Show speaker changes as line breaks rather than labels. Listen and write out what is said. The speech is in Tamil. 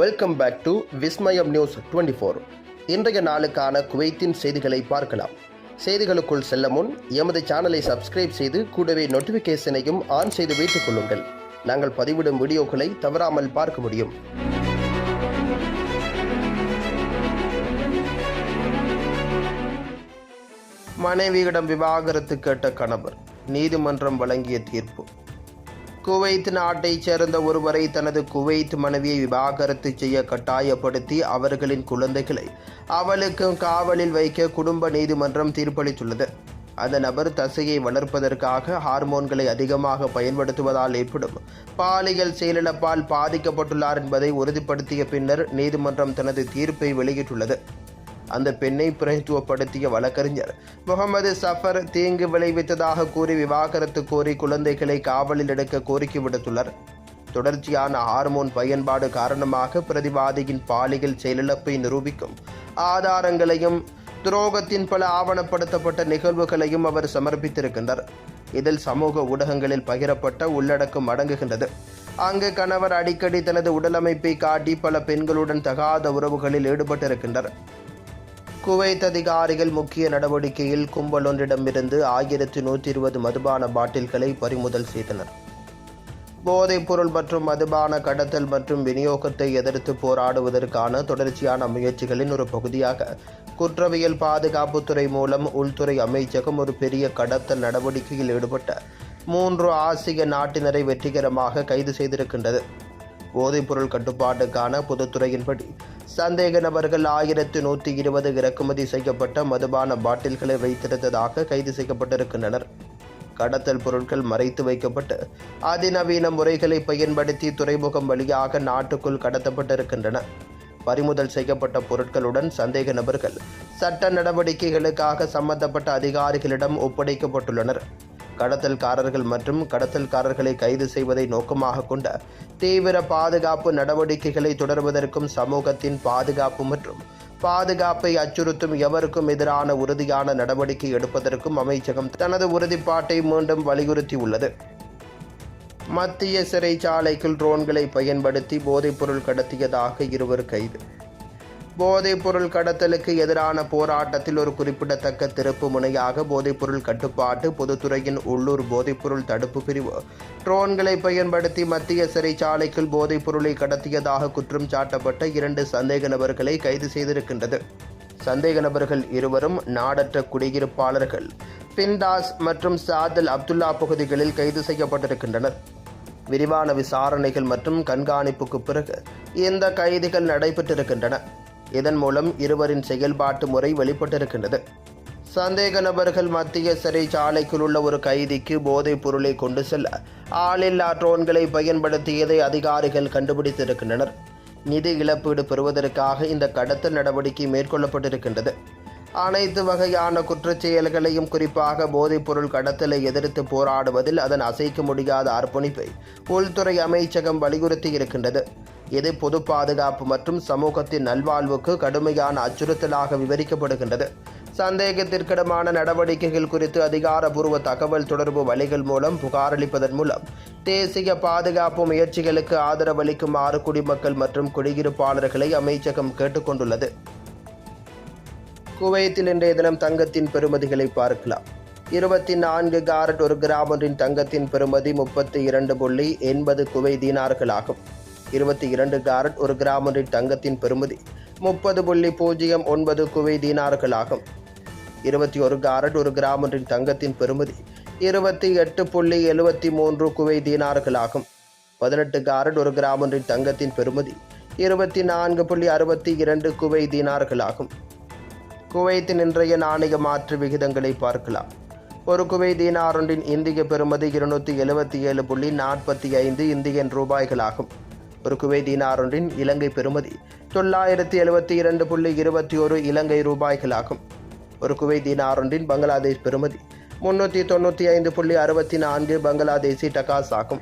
Welcome back to Vismayam news 24. இன்றைய நாளுக்கான குவைத்தின் செய்திகளை பார்க்கலாம். செய்திகளுக்குள் செல்ல முன் எமது சேனலை சப்ஸ்கிரைப் செய்து கூடவே நோட்டிஃபிகேஷனையும் ஆன் செய்து வைத்துக் கொள்ளுங்கள். நாங்கள் பதிவிடும் வீடியோக்களை தவறாமல் பார்க்க முடியும். மனைவியிடம் விவாகரத்து கேட்ட கணவர், நீதிமன்றம் வழங்கிய தீர்ப்பு. குவைத் நாட்டைச் சேர்ந்த ஒருவரை தனது குவைத் மனைவியை விவாகரத்து செய்ய கட்டாயப்படுத்தி அவர்களின் குழந்தைகளை அவளுக்கு காவலில் வைக்க குடும்ப நீதிமன்றம் தீர்ப்பளித்துள்ளது. அந்த நபர் தசையை வளர்ப்பதற்காக ஹார்மோன்களை அதிகமாக பயன்படுத்துவதால் ஏற்படும் பாலியல் செயலிழப்பால் பாதிக்கப்பட்டுள்ளார் என்பதை உறுதிப்படுத்திய பின்னர் நீதிமன்றம் தனது தீர்ப்பை வெளியிட்டுள்ளது. அந்த பெண்ணை பிரதித்துவப்படுத்திய வழக்கறிஞர் முகமது சஃபர் தீங்கு விளைவித்ததாக கூறி விவாகரத்து கோரி குழந்தைகளை காவலில் எடுக்க கோரிக்கை விடுத்துள்ளார். தொடர்ச்சியான ஹார்மோன் பயன்பாடு காரணமாக பிரதிவாதியின் பாலியல் செயலிழப்பை நிரூபிக்கும் ஆதாரங்களையும் துரோகத்தின் பல ஆவணப்படுத்தப்பட்ட நிகழ்வுகளையும் அவர் சமர்ப்பித்திருக்கின்றார். இதில் சமூக ஊடகங்களில் பகிரப்பட்ட உள்ளடக்கம் அடங்குகின்றது. அங்கு கணவர் அடிக்கடி தனது உடலமைப்பை காட்டி பல பெண்களுடன் தகாத உறவுகளில் ஈடுபட்டிருக்கின்றார். குவைத் அதிகாரிகள் முக்கிய நடவடிக்கையில் கும்பல் ஒன்றிடமிருந்து 1120 மதுபான பாட்டில்களை பறிமுதல் செய்தனர். போதைப் பொருள் மற்றும் மதுபான கடத்தல் மற்றும் விநியோகத்தை எதிர்த்து போராடுவதற்கான தொடர்ச்சியான முயற்சிகளின் ஒரு பகுதியாக குற்றவியல் பாதுகாப்புத்துறை மூலம் உள்துறை அமைச்சகம் ஒரு பெரிய கடத்தல் நடவடிக்கையில் ஈடுபட்ட 3 ஆசிய நாட்டினரை வெற்றிகரமாக கைது செய்திருக்கின்றது. போதைப்பொருள் கட்டுப்பாட்டுக்கான பொதுத்துறையின்படி சந்தேக நபர்கள் 1120 இறக்குமதி செய்யப்பட்ட மதுபான பாட்டில்களை வைத்திருந்ததாக கைது செய்யப்பட்டிருக்கின்றனர். கடத்தல் பொருட்கள் மறைத்து வைக்கப்பட்டு அதிநவீன முறைகளை பயன்படுத்தி துறைமுகம் வழியாக நாட்டுக்குள் கடத்தப்பட்டிருக்கின்றன. பறிமுதல் செய்யப்பட்ட பொருட்களுடன் சந்தேக நபர்கள் சட்ட நடவடிக்கைகளுக்காக சம்பந்தப்பட்ட அதிகாரிகளிடம் ஒப்படைக்கப்பட்டுள்ளனர். கடத்தல்காரர்கள் மற்றும் கடத்தல்காரர்களை கைது செய்வதை நோக்கமாக கொண்ட தீவிர பாதுகாப்பு நடவடிக்கைகளை தொடர்வதற்கும் சமூகத்தின் பாதுகாப்பு மற்றும் பாதுகாப்பை அச்சுறுத்தும் எவருக்கும் எதிரான உறுதியான நடவடிக்கை எடுப்பதற்கும் அமைச்சகம் தனது உறுதிப்பாட்டை மீண்டும் வலியுறுத்தியுள்ளது. மத்திய சிறைச்சாலைக்குள் ட்ரோன்களை பயன்படுத்தி போதைப்பொருள் கடத்தியதாக 2 கைது. போதைப்பொருள் கடத்தலுக்கு எதிரான போராட்டத்தில் ஒரு குறிப்பிடத்தக்க திருப்பு முனையாக போதைப்பொருள் கட்டுப்பாட்டு பொதுத்துறையின் உள்ளூர் போதைப்பொருள் தடுப்பு பிரிவு ட்ரோன்களை பயன்படுத்தி மத்திய சிறைச்சாலைக்குள் போதைப்பொருளை கடத்தியதாக குற்றம் சாட்டப்பட்ட 2 சந்தேக நபர்களை கைது செய்திருக்கின்றது. சந்தேக நபர்கள் இருவரும் நாடற்ற குடியிருப்பாளர்கள் பின்தாஸ் மற்றும் சாதல் அப்துல்லா பகுதிகளில் கைது செய்யப்பட்டிருக்கின்றனர். விரிவான விசாரணைகள் மற்றும் கண்காணிப்புக்கு பிறகு இந்த கைதுகள் நடைபெற்றிருக்கின்றன. இதன் மூலம் இருவரின் செயல்பாட்டு முறை வெளிப்பட்டிருக்கின்றது. சந்தேக நபர்கள் மத்திய சிறைச்சாலைக்குள் உள்ள ஒரு கைதிக்கு போதைப் பொருளை கொண்டு செல்ல ஆளில்லா ட்ரோன்களை பயன்படுத்தியதை அதிகாரிகள் கண்டுபிடித்திருக்கின்றனர். நிதி இழப்பீடு பெறுவதற்காக இந்த கடத்தல் நடவடிக்கை மேற்கொள்ளப்பட்டிருக்கின்றது. அனைத்து வகையான குற்றச் செயல்களையும் குறிப்பாக போதைப் பொருள் கடத்தலை எதிர்த்து போராடுவதில் அதன் அசைக்க முடியாத அர்ப்பணிப்பை உள்துறை அமைச்சகம் வலியுறுத்தி இருக்கின்றது. இது பொது பாதுகாப்பு மற்றும் சமூகத்தின் நல்வாழ்வுக்கு கடுமையான அச்சுறுத்தலாக விவரிக்கப்படுகின்றது. சந்தேகத்திற்கிடமான நடவடிக்கைகள் குறித்து அதிகாரப்பூர்வ தகவல் தொடர்பு வழிகள் மூலம் புகாரளிப்பதன் மூலம் தேசிய பாதுகாப்பு முயற்சிகளுக்கு ஆதரவளிக்குமாறு குடிமக்கள் மற்றும் குடியிருப்பாளர்களை அமைச்சகம் கேட்டுக்கொண்டுள்ளது. குவைத்தில் இன்றைய தினம் தங்கத்தின் பெறுமதிகளை பார்க்கலாம். 24 காரட் 1 கிராம் ஒன்றின் தங்கத்தின் பெறுமதி 32.80 குவை தீனார்களாகும். 22 காரட் 1 கிராம் ஒன்றின் தங்கத்தின் பெறுமதி 30.09 குவை தீனார்களாகும். 21 காரட் 1 கிராம் ஒன்றின் தங்கத்தின் பெறுமதி 28.73 குவை தீனார்களாகும். 18 காரட் 1 கிராம் ஒன்றின் தங்கத்தின் பெறுமதி 24.62 குவை தீனார்களாகும். குவைத்தின் இன்றைய நாணய மாற்று விகிதங்களை பார்க்கலாம். ஒரு குவை தீனார் ஒன்றின் இந்திய பெறுமதி 277.45 இந்தியன் ரூபாய்களாகும். ஒரு குவை தீனார் ஒன்றின் இலங்கை பெறுமதி 972.21 இலங்கை ரூபாய்களாகும். ஒரு குவை தீனார் ஒன்றின் பங்களாதேஷ் பெறுமதி 395.64 பங்களாதேசி டகாஸ் ஆகும்.